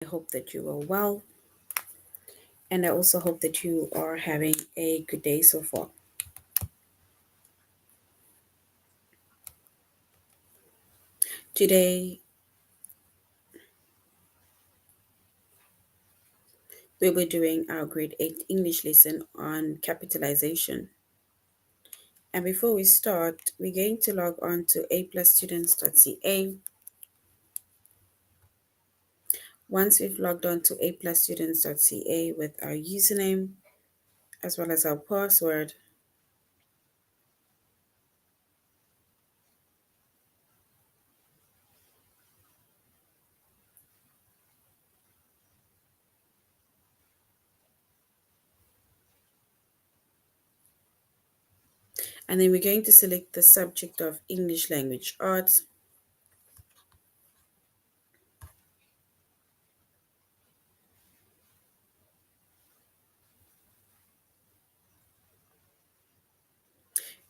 I hope that you are well, and I also hope that you are having a good day so far. Today, we'll be doing our grade 8 English lesson on capitalization. And before we start, we're going to log on to aplusstudents.ca. Once we've logged on to aplusstudents.ca with our username as well as our password, and then we're going to select the subject of English language arts.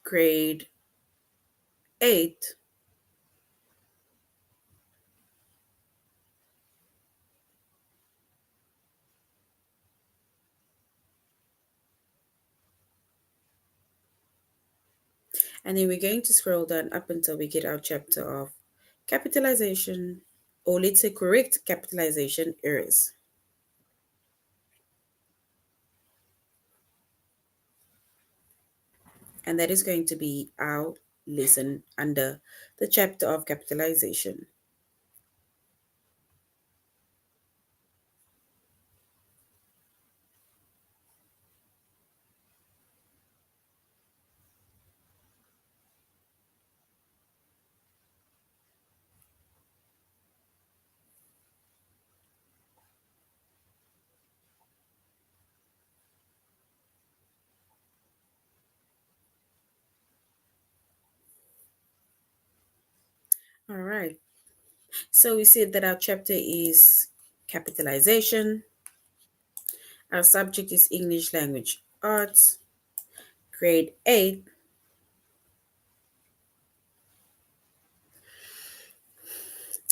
Grade 8. And then we're going to scroll down up until we get our chapter of capitalization, or let's say correct capitalization errors. And that is going to be our lesson under the chapter of capitalization. All right. So we said that our chapter is capitalization. Our subject is English language arts, grade 8.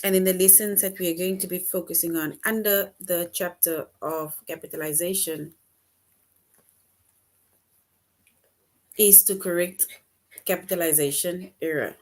And in the lessons that we are going to be focusing on under the chapter of capitalization is to correct capitalization error.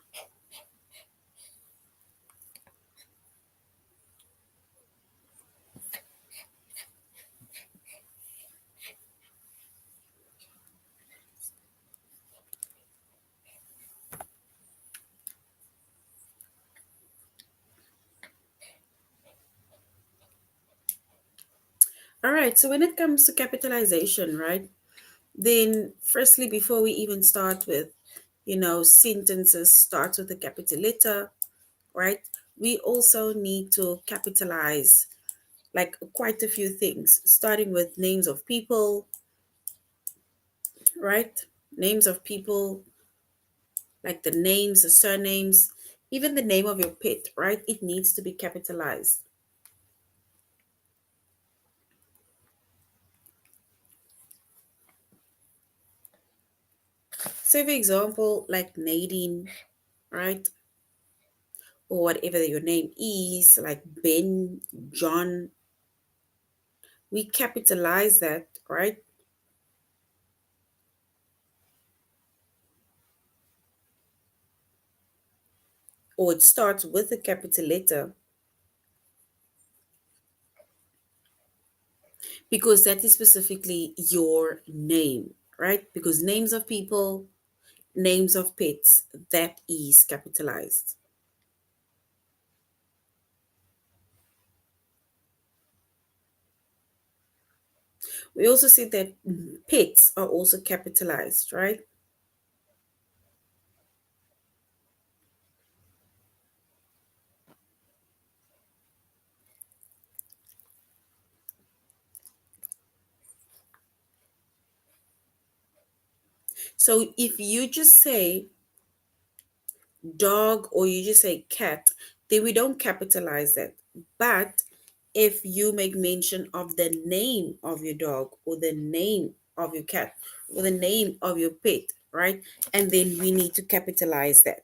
All right, so when it comes to capitalization, right, then firstly, before we even start with, sentences start with a capital letter, right, we also need to capitalize like quite a few things, starting with names of people, right? Names of people, like the names, the surnames, even the name of your pet, right? It needs to be capitalized. So, for example, like Nadine, right? Or whatever your name is, like Ben, John, we capitalize that, right? Or it starts with a capital letter because that is specifically your name, right? Because names of people, names of pets, that is capitalized. We also see that pets are also capitalized, right? So if you just say dog or you just say cat, then we don't capitalize that. But if you make mention of the name of your dog or the name of your cat or the name of your pet, right? And then we need to capitalize that.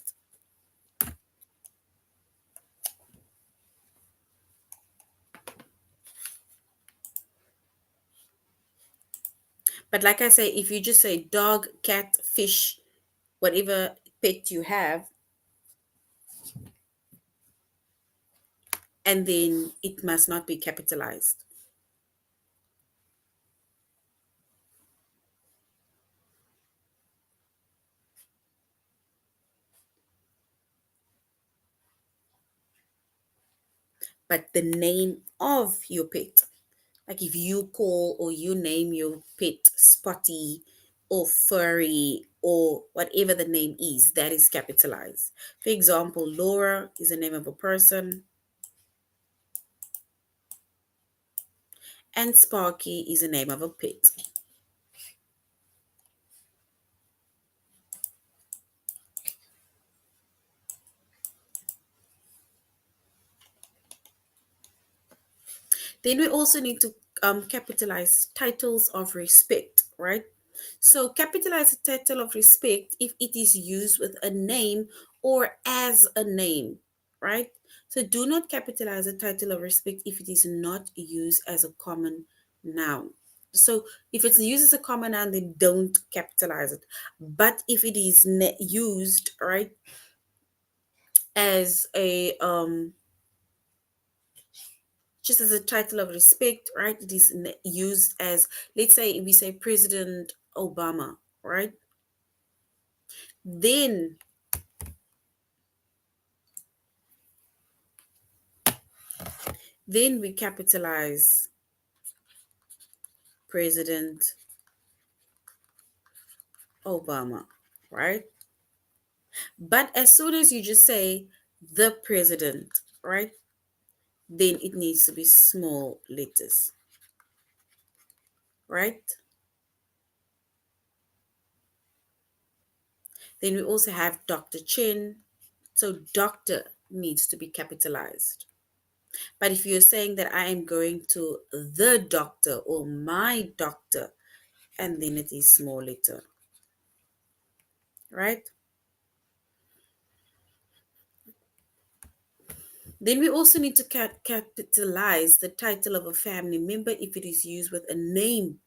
But like I say, if you just say dog, cat, fish, whatever pet you have, and then it must not be capitalized. But the name of your pet, like if you call or you name your pet Spotty or Furry or whatever the name is, that is capitalized. For example, Laura is the name of a person, and Sparky is the name of a pet. Then we also need to capitalize titles of respect, right? So capitalize a title of respect if it is used with a name or as a name, right? So do not capitalize a title of respect if it is not used as a common noun. So if it's used as a common noun, then don't capitalize it. But if it is used, right, as a just as a title of respect, right? It is used as, let's say, we say President Obama, right? Then, then we capitalize President Obama, right? But as soon as you just say the president, right? Then it needs to be small letters, right? Then we also have Dr. Chin. So doctor needs to be capitalized. But if you're saying that I am going to the doctor or my doctor, and then it is small letter, right? Then we also need to capitalize the title of a family member if it is used with a name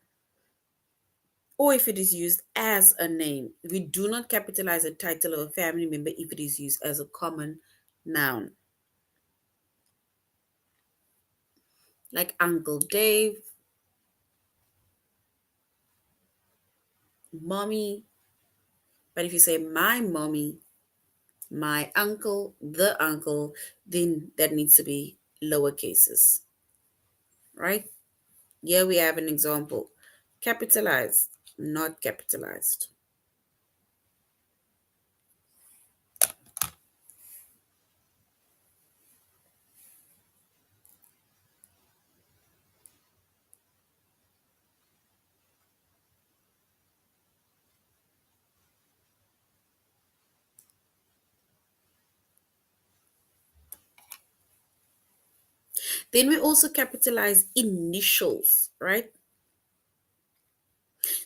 or if it is used as a name. We do not capitalize the title of a family member if it is used as a common noun, like Uncle Dave, mommy. But if you say my mommy, my uncle, the uncle, then that needs to be lower cases, right? Here we have an example. Capitalized, not capitalized. Then we also capitalize initials, right?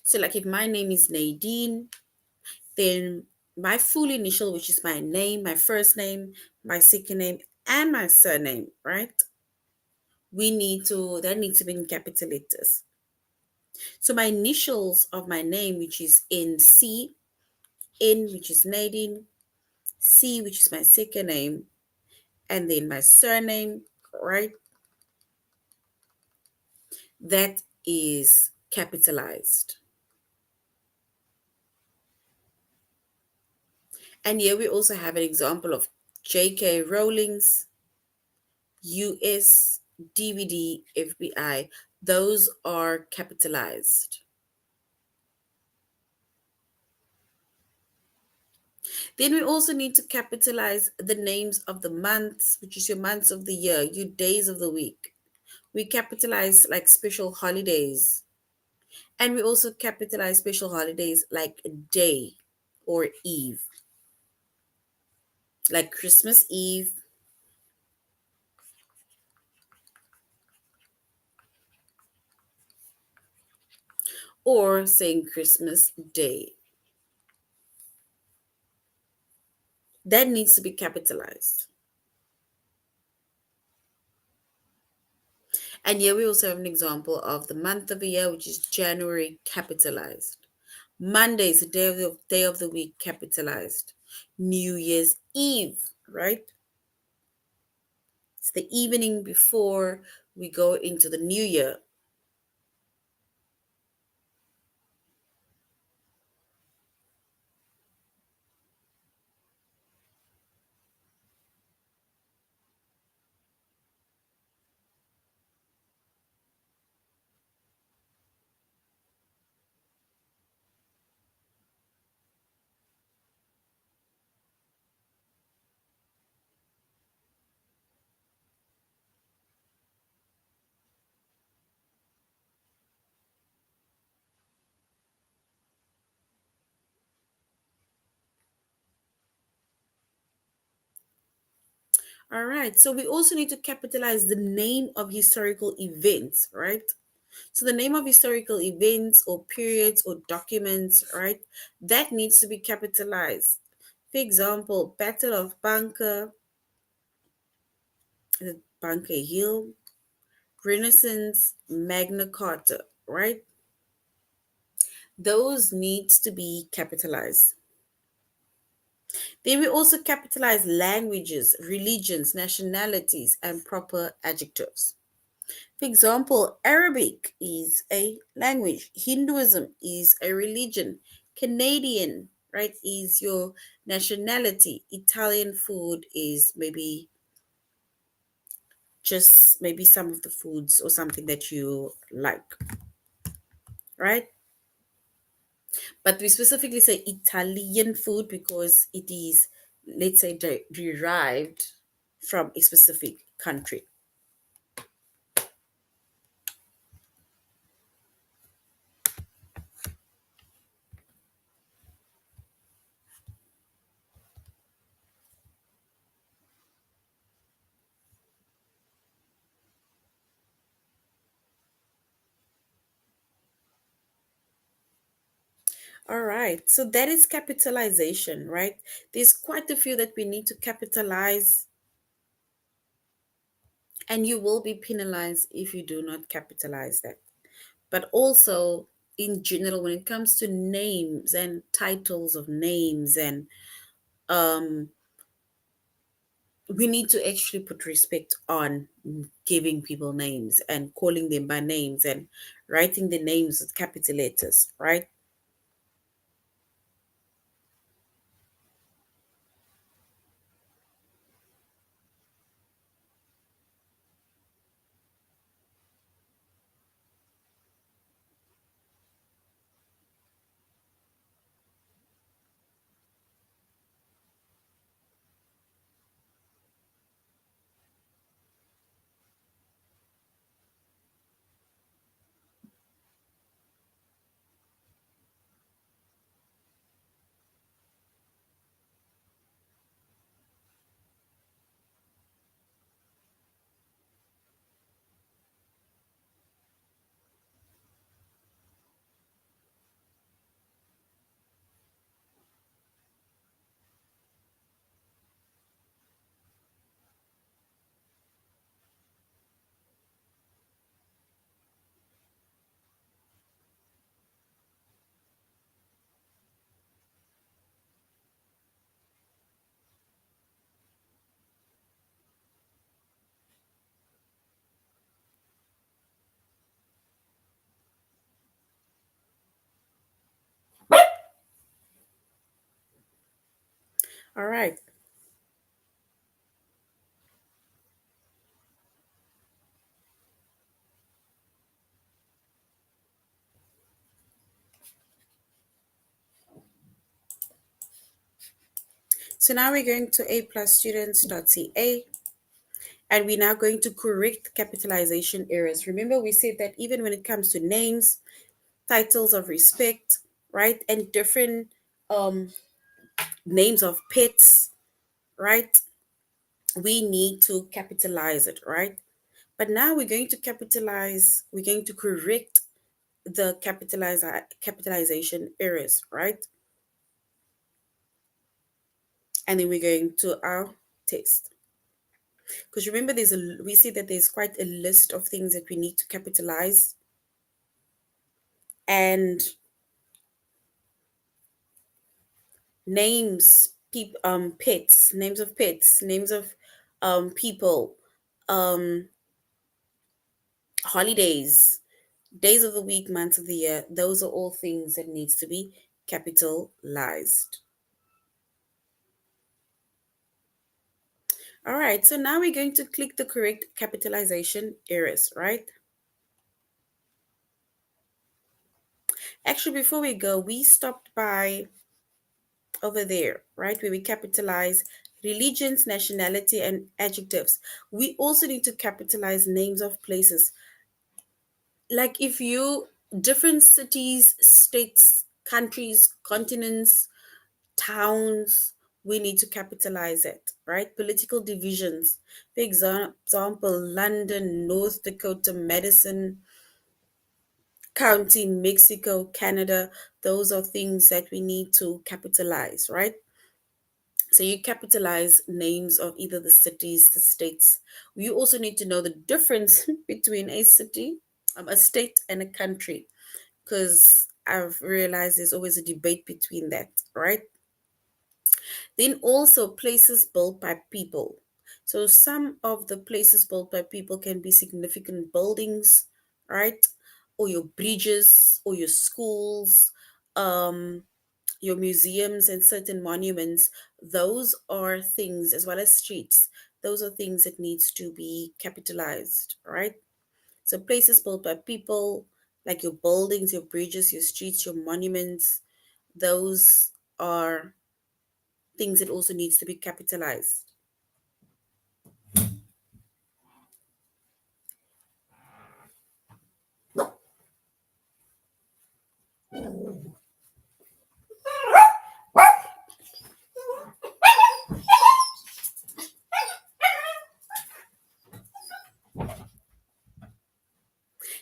So, like if my name is Nadine, then my full initial, which is my name, my first name, my second name, and my surname, right? That needs to be in capital letters. So, my initials of my name, which is NC, N, which is Nadine, C, which is my second name, and then my surname, right? That is capitalized. And here we also have an example of J.K. Rowling's US DVD FBI. Those are capitalized. Then we also need to capitalize the names of the months, which is your months of the year, your days of the week. We capitalize like special holidays. And we also capitalize special holidays like day or eve, like Christmas Eve or saying Christmas Day. That needs to be capitalized. And here we also have an example of the month of the year, which is January, capitalized. Monday is the day of the week, capitalized. New Year's Eve, right? It's the evening before we go into the new year. All right. So we also need to capitalize the name of historical events, right? So the name of historical events or periods or documents, right? That needs to be capitalized. For example, Battle of Bunker Hill, Renaissance, Magna Carta, right? Those needs to be capitalized. Then we also capitalize languages, religions, nationalities, and proper adjectives. For example, Arabic is a language, Hinduism is a religion, Canadian, right, is your nationality, Italian food is maybe just maybe some of the foods or something that you like, right? But we specifically say Italian food because it is, let's say, derived from a specific country. All right, so that is capitalization, right? There's quite a few that we need to capitalize, and you will be penalized if you do not capitalize that. But also, in general, when it comes to names and titles of names, and um, we need to actually put respect on giving people names and calling them by names and writing the names with capital letters, right? All right. So now we're going to a+students.ca, and we're now going to correct capitalization errors. Remember, we said that even when it comes to names, titles of respect, right, and different um, names of pets, right, we need to capitalize it, right? But now we're going to correct the capitalization errors, right? And then we're going to our test. Because remember, we see that there's quite a list of things that we need to capitalize, and pets, names of people, um, holidays, days of the week, months of the year. Those are all things that needs to be capitalized. All right, so now we're going to click the correct capitalization areas, right? Actually, before we go, we stopped by over there, right? Where we capitalize religions, nationality, and adjectives. We also need to capitalize names of places. Like if you, different cities, states, countries, continents, towns, we need to capitalize it, right? Political divisions. For example, London, North Dakota, Madison County, Mexico, Canada. Those are things that we need to capitalize, right? So you capitalize names of either the cities, the states. You also need to know the difference between a city, a state, and a country, because I've realized there's always a debate between that, right? Then also places built by people. So some of the places built by people can be significant buildings, right? Or your bridges, or your schools, um, your museums and certain monuments. Those are things, as well as streets. Those are things that needs to be capitalized, right? So places built by people, like your buildings, your bridges, your streets, your monuments, those are things that also needs to be capitalized.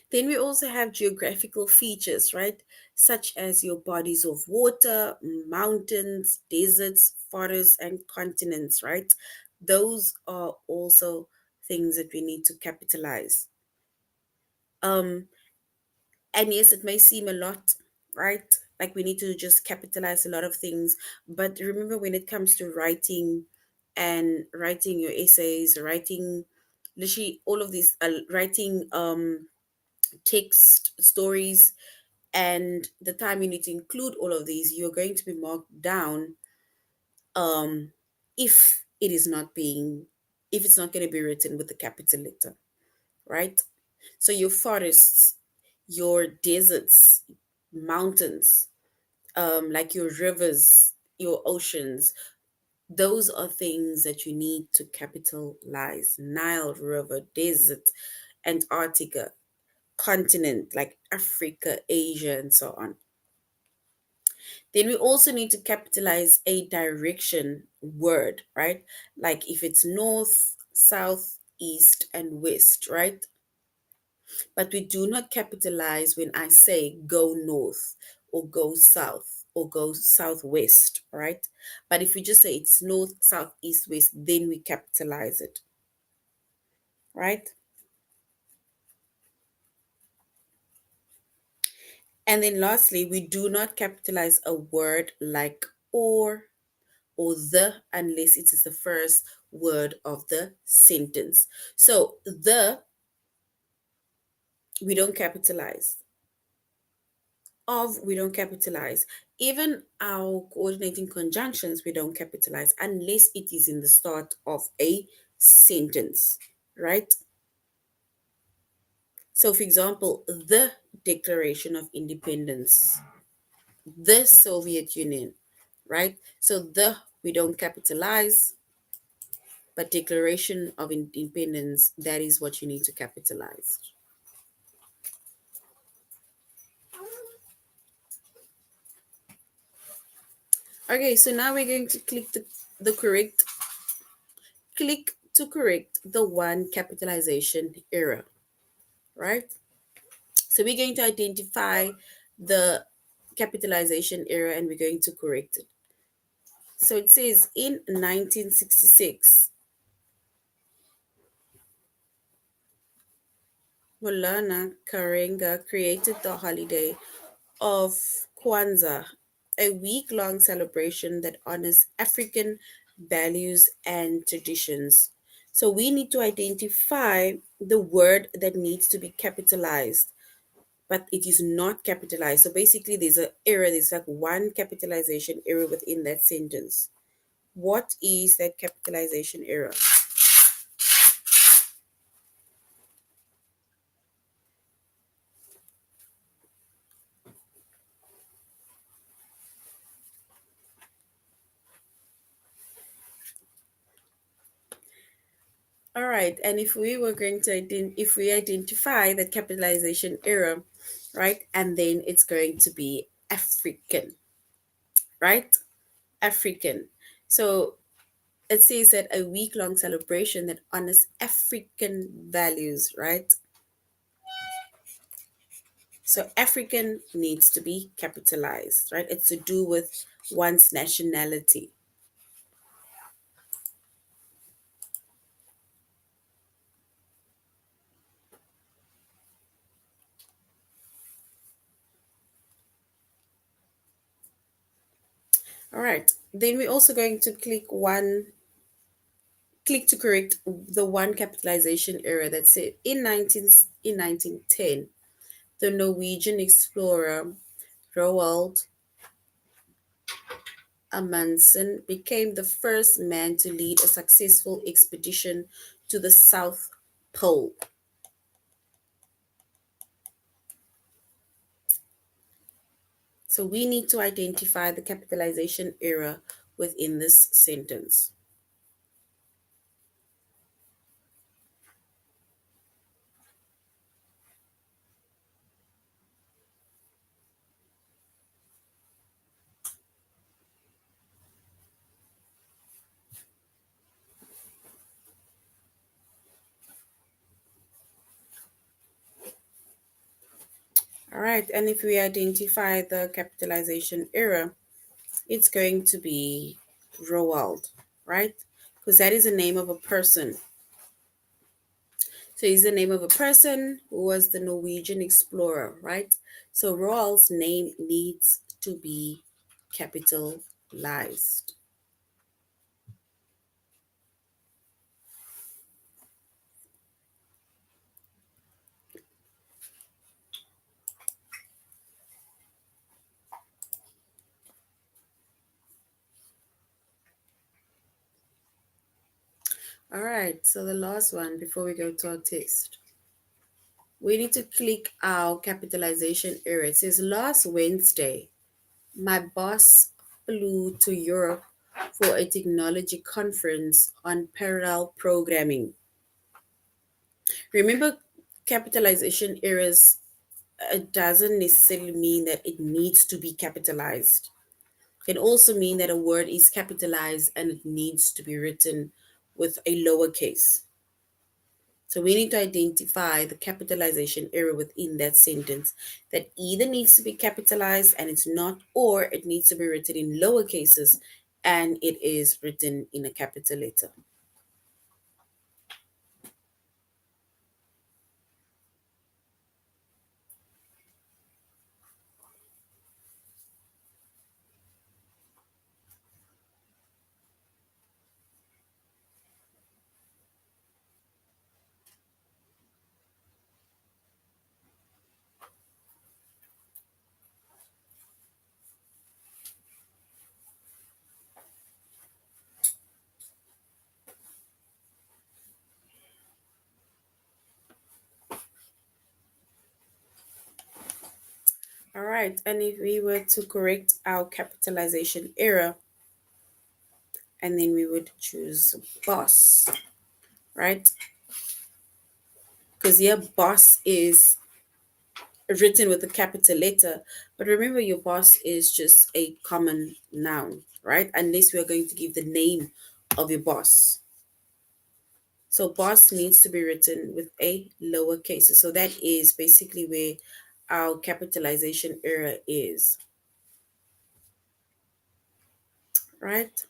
Then we also have geographical features, right? Such as your bodies of water, mountains, deserts, forests, and continents, right? Those are also things that we need to capitalize. Um, and yes, it may seem a lot, right? Like we need to just capitalize a lot of things. But remember, when it comes to writing and writing your essays, writing literally all of these, writing text, stories, and the time you need to include all of these, you're going to be marked down um, if it is not being, if it's not going to be written with the capital letter, right? So your forests, your deserts, mountains, like your rivers, your oceans, those are things that you need to capitalize. Nile River, desert, Antarctica, continent like Africa, Asia, and so on. Then we also need to capitalize a direction word, right? Like if it's north, south, east, and west, right? But we do not capitalize when I say go north or go south or go southwest, right? But if we just say it's north, south, east, west, then we capitalize it, right? And then lastly, we do not capitalize a word like or the unless it is the first word of the sentence. So the, we don't capitalize. Of, we don't capitalize. Even our coordinating conjunctions, we don't capitalize unless it is in the start of a sentence, right? So, for example, the Declaration of Independence, the Soviet Union, right? So, the, we don't capitalize, but Declaration of Independence, that is what you need to capitalize. Okay, so now we're going to click the correct, click to correct the one capitalization error, right? So we're going to identify the capitalization error and we're going to correct it. So it says in 1966, Molana Karenga created the holiday of Kwanzaa, a week long celebration that honors African values and traditions. So we need to identify the word that needs to be capitalized, but it is not capitalized. So basically, there's an error, there's like one capitalization error within that sentence. What is that capitalization error? All right, and if we were going to if we identify that capitalization error, right, and then it's going to be African, right? African. So it says that a week long celebration that honors African values, right? So African needs to be capitalized, right? It's to do with one's nationality. All right. Then we're also going to click to correct the one capitalization error that said in 1910 the Norwegian explorer Roald Amundsen became the first man to lead a successful expedition to the South Pole. So we need to identify the capitalization error within this sentence. All right, and if we identify the capitalization error, it's going to be Roald, right? Because that is the name of a person. So he's the name of a person who was the Norwegian explorer, right? So Roald's name needs to be capitalized. All right, so the last one before we go to our test. We need to click our capitalization error. It says last Wednesday, my boss flew to Europe for a technology conference on parallel programming. Remember, capitalization errors doesn't necessarily mean that it needs to be capitalized. It can also mean that a word is capitalized and it needs to be written with a lowercase. So we need to identify the capitalization error within that sentence that either needs to be capitalized and it's not, or it needs to be written in lower cases and it is written in a capital letter. All right, and if we were to correct our capitalization error, and then we would choose boss, right? Because here boss is written with a capital letter, but remember your boss is just a common noun, right? Unless we are going to give the name of your boss. So boss needs to be written with a lowercase. So that is basically where our capitalization error is, right?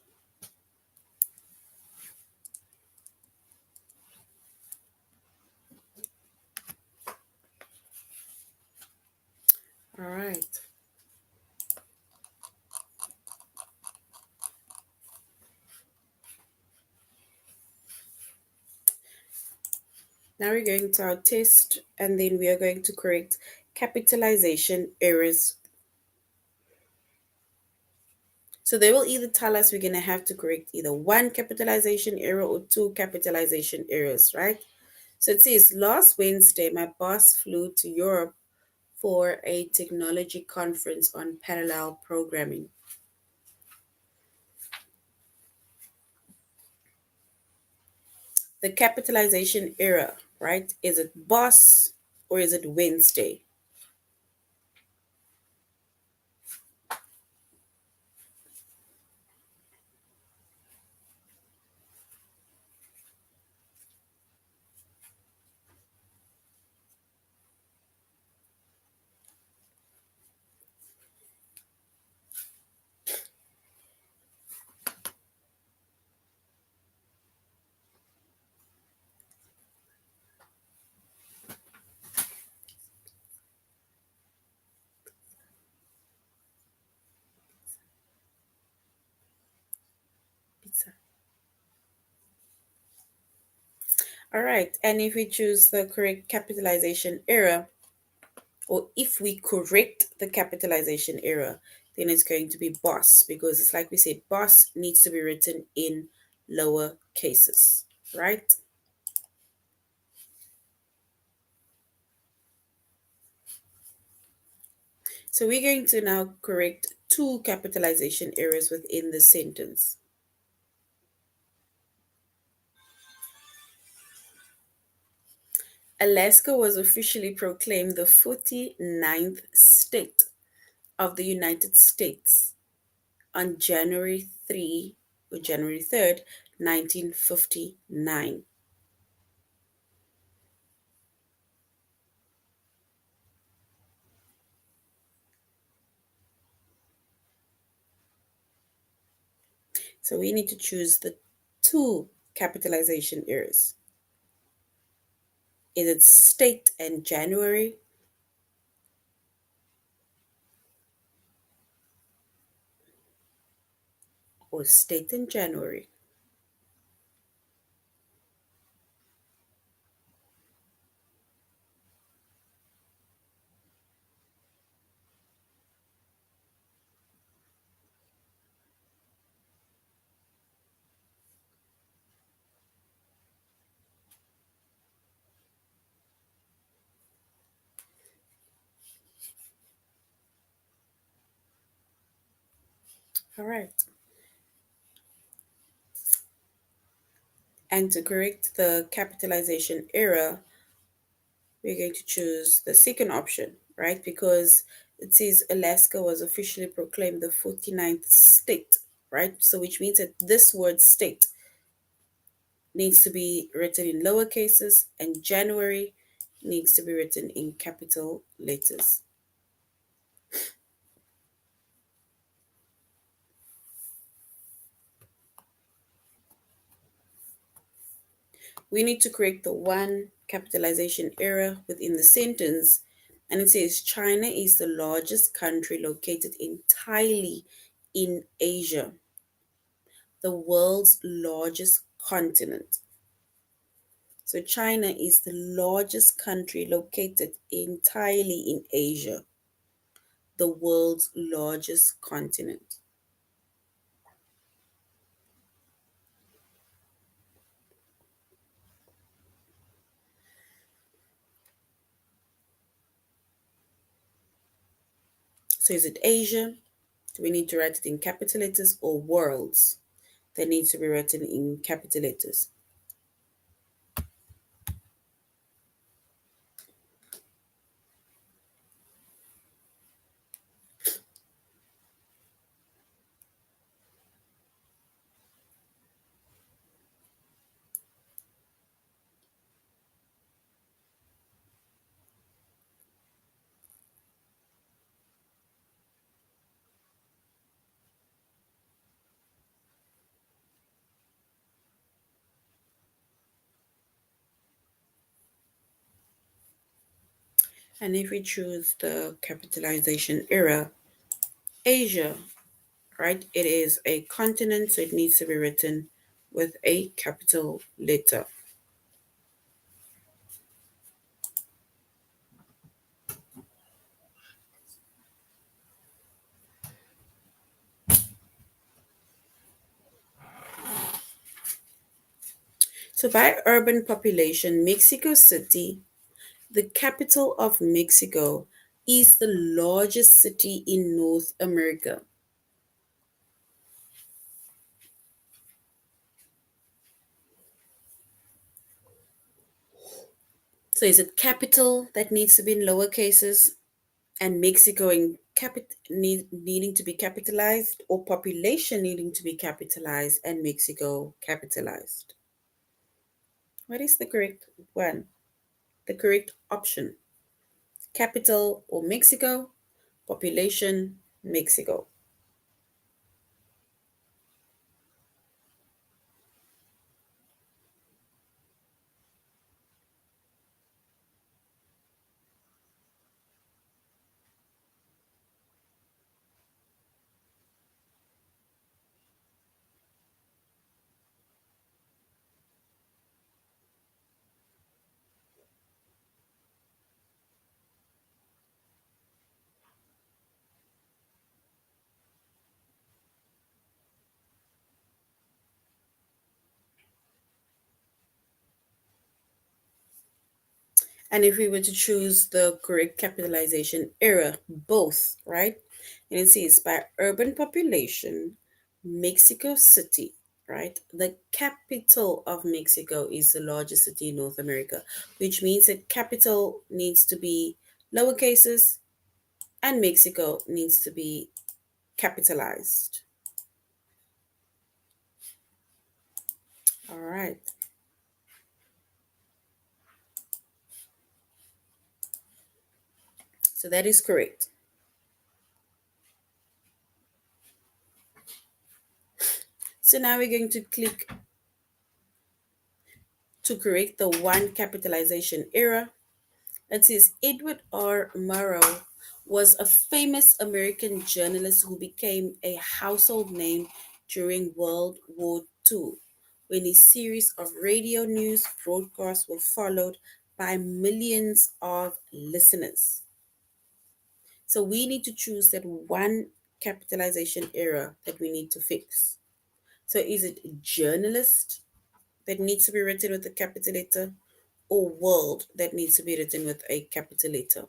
All right. Now we're going to our test and then we are going to correct capitalization errors. So they will either tell us we're going to have to correct either one capitalization error or two capitalization errors, right? So it says, last Wednesday, my boss flew to Europe for a technology conference on parallel programming. The capitalization error, right? Is it boss or is it Wednesday? Pizza. All right. And if we choose the correct capitalization error, or if we correct the capitalization error, then it's going to be boss because it's like we said, boss needs to be written in lower cases, right? So we're going to now correct two capitalization errors within the sentence. Alaska was officially proclaimed the 49th state of the United States on January 3rd, 1959. So we need to choose the two capitalization errors. Is it state and January or state and January? All right. And to correct the capitalization error, we're going to choose the second option, right? Because it says Alaska was officially proclaimed the 49th state, right? So which means that this word state needs to be written in lower cases and January needs to be written in capital letters. We need to correct the one capitalization error within the sentence. And it says China is the largest country located entirely in Asia, the world's largest continent. So China is the largest country located entirely in Asia, the world's largest continent. So is it Asia? Do we need to write it in capital letters or worlds? That needs to be written in capital letters. And if we choose the capitalization era, Asia, right? It is a continent, so it needs to be written with a capital letter. So by urban population, Mexico City, the capital of Mexico, is the largest city in North America. So is it capital that needs to be in lower cases and Mexico needing to be capitalized, or population needing to be capitalized and Mexico capitalized? What is the correct one? The correct option. Capital or Mexico, population Mexico. And if we were to choose the correct capitalization era, both, right? And it says by urban population, Mexico City, right? The capital of Mexico is the largest city in North America, which means that capital needs to be lower cases and Mexico needs to be capitalized. All right. So that is correct. So now we're going to click to correct the one capitalization error. It says Edward R. Murrow was a famous American journalist who became a household name during World War II, when a series of radio news broadcasts were followed by millions of listeners. So we need to choose that one capitalization error that we need to fix. So is it journalist that needs to be written with a capital letter, or world that needs to be written with a capital letter?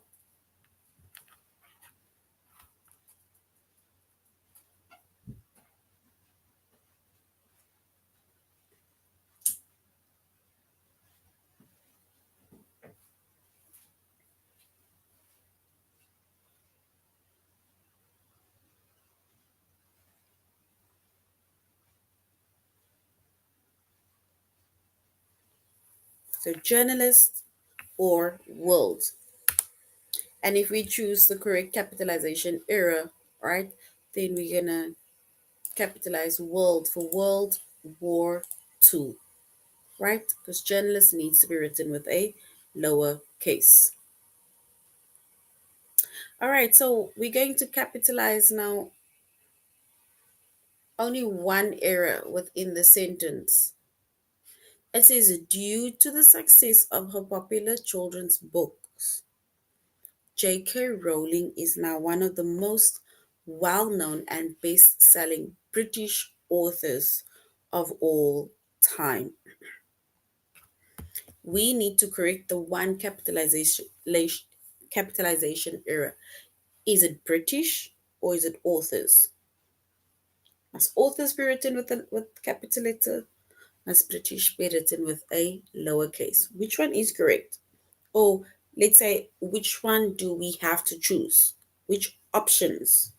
So journalist or world. And if we choose the correct capitalization era, right, then we're gonna capitalize world for World War II, right? Because journalist needs to be written with a lower case. All right, so we're going to capitalize now only one error within the sentence. It says, due to the success of her popular children's books, J.K. Rowling is now one of the most well known and best selling British authors of all time. We need to correct the one capitalization error. Is it British or is it authors? Must authors be written with capital letter? Must British be written with a lowercase? Which one is correct? Or let's say, which one do we have to choose? Which options?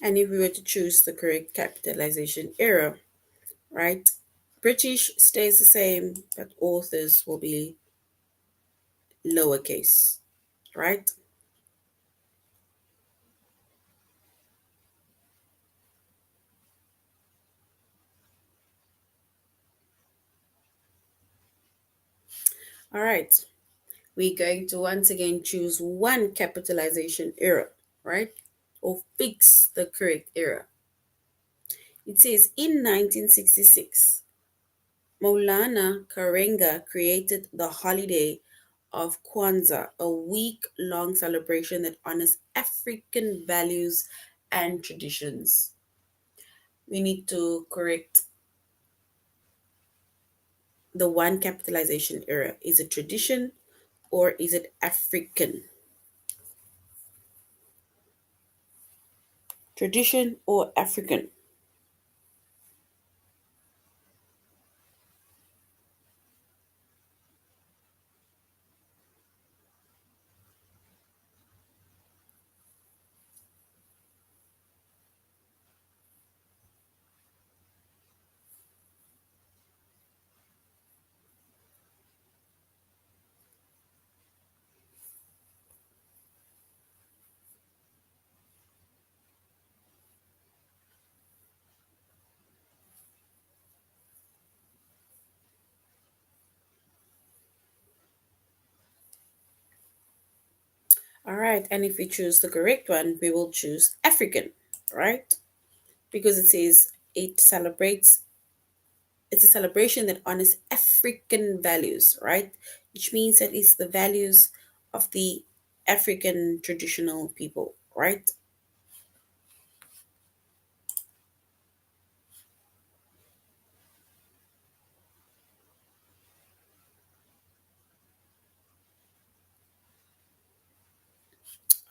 And if we were to choose the correct capitalization era, right? British stays the same, but authors will be lowercase, right? All right. We're going to once again choose one capitalization era, right? Or fix the correct era. It says in 1966, Maulana Karenga created the holiday of Kwanzaa, a week long celebration that honors African values and traditions. We need to correct the one capitalization error. Is it tradition or is it African? Tradition or African? All right, and if we choose the correct one, we will choose African, right? Because it says it's a celebration that honors African values, right? Which means that it's the values of the African traditional people, right?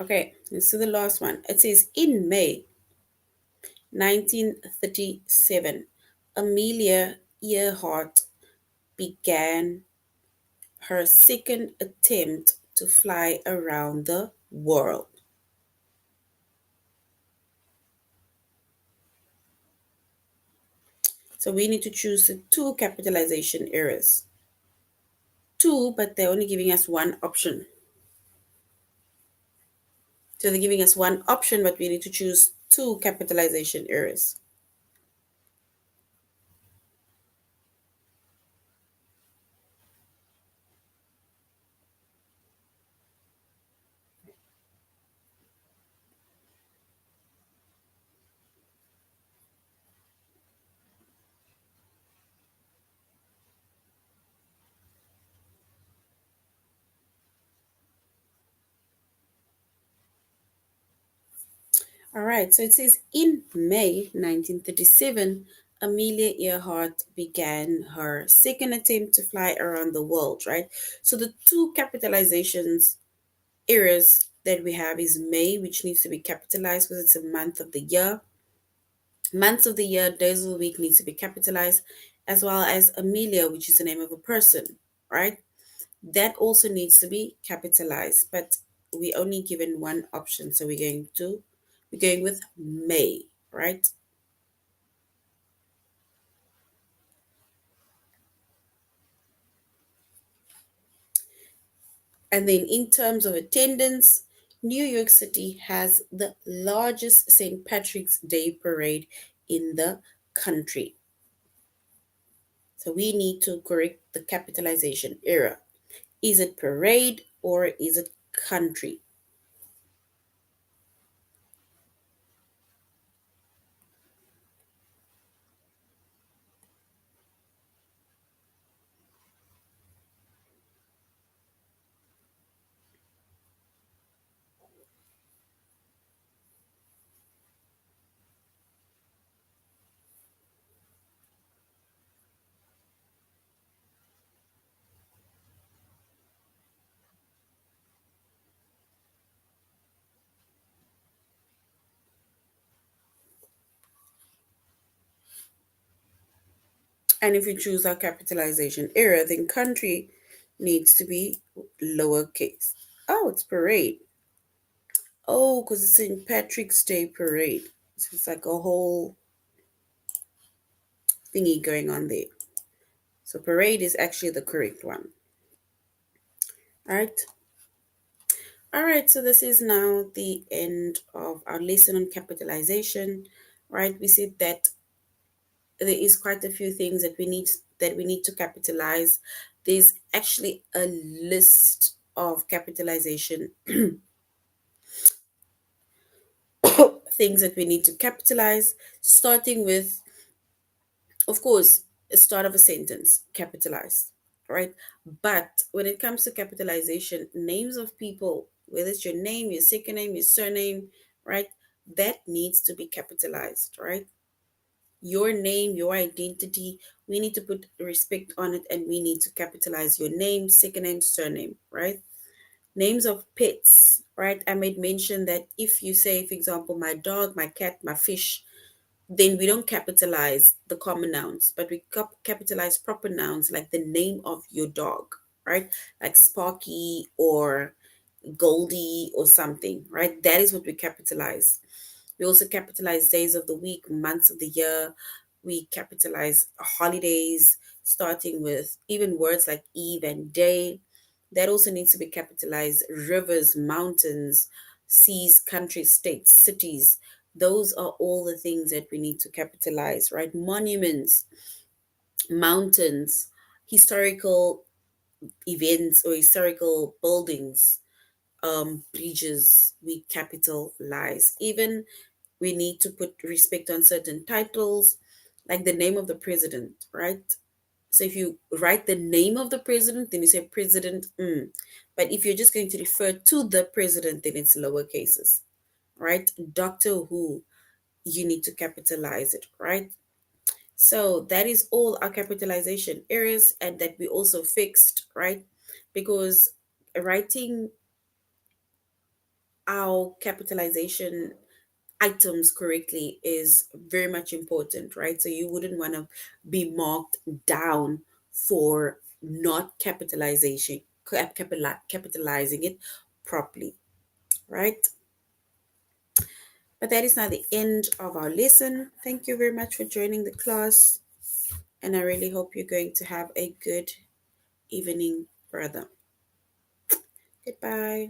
Okay, let's do the last one. It says in May 1937, Amelia Earhart began her second attempt to fly around the world. So we need to choose the two capitalization errors. Two, but they're only giving us one option. So they're giving us one option, but we need to choose two capitalization errors. All right, so it says in May 1937, Amelia Earhart began her second attempt to fly around the world, right? So the two capitalizations errors that we have is May, which needs to be capitalized because it's a month of the year. Months of the year, days of the week needs to be capitalized, as well as Amelia, which is the name of a person, right? That also needs to be capitalized, but we only given one option, so we're going with May, right? And then in terms of attendance, New York City has the largest St. Patrick's Day parade in the country. So we need to correct the capitalization error. Is it parade or is it country? And if you choose our capitalization error, then country needs to be lowercase. Oh, it's parade. Oh, because it's St. Patrick's Day parade. So it's like a whole thingy going on there. So parade is actually the correct one. All right. All right. So this is now the end of our lesson on capitalization. Right. We see that there is quite a few things that we need to capitalize. There's actually a list of capitalization things that we need to capitalize, starting with, of course, the start of a sentence, capitalized, right? But when it comes to capitalization, names of people, whether it's your name, your second name, your surname, right? That needs to be capitalized, right? Your name, your identity, we need to put respect on it, and we need to capitalize your name, second name, surname, right? Names of pets, right? I made mention that if you say, for example, my dog, my cat, my fish, then we don't capitalize the common nouns, but we capitalize proper nouns like the name of your dog, right? Like Sparky or Goldie or something, right? That is what we capitalize. We also capitalize days of the week, months of the year. We capitalize holidays, starting with even words like eve and day. That also needs to be capitalized. Rivers, mountains, seas, countries, states, cities. Those are all the things that we need to capitalize, right? Monuments, mountains, historical events or historical buildings, bridges, we capitalize. Even we need to put respect on certain titles, like the name of the president, right? So if you write the name of the president, then you say President. But if you're just going to refer to the president, then it's lower cases, right? Doctor Who, you need to capitalize it, right? So that is all our capitalization errors, and that we also fixed, right? Because writing our capitalization items correctly is very much important, right? So you wouldn't want to be marked down for not capitalizing it properly, right? But that is now the end of our lesson. Thank you very much for joining the class, and I really hope you're going to have a good evening further. Goodbye.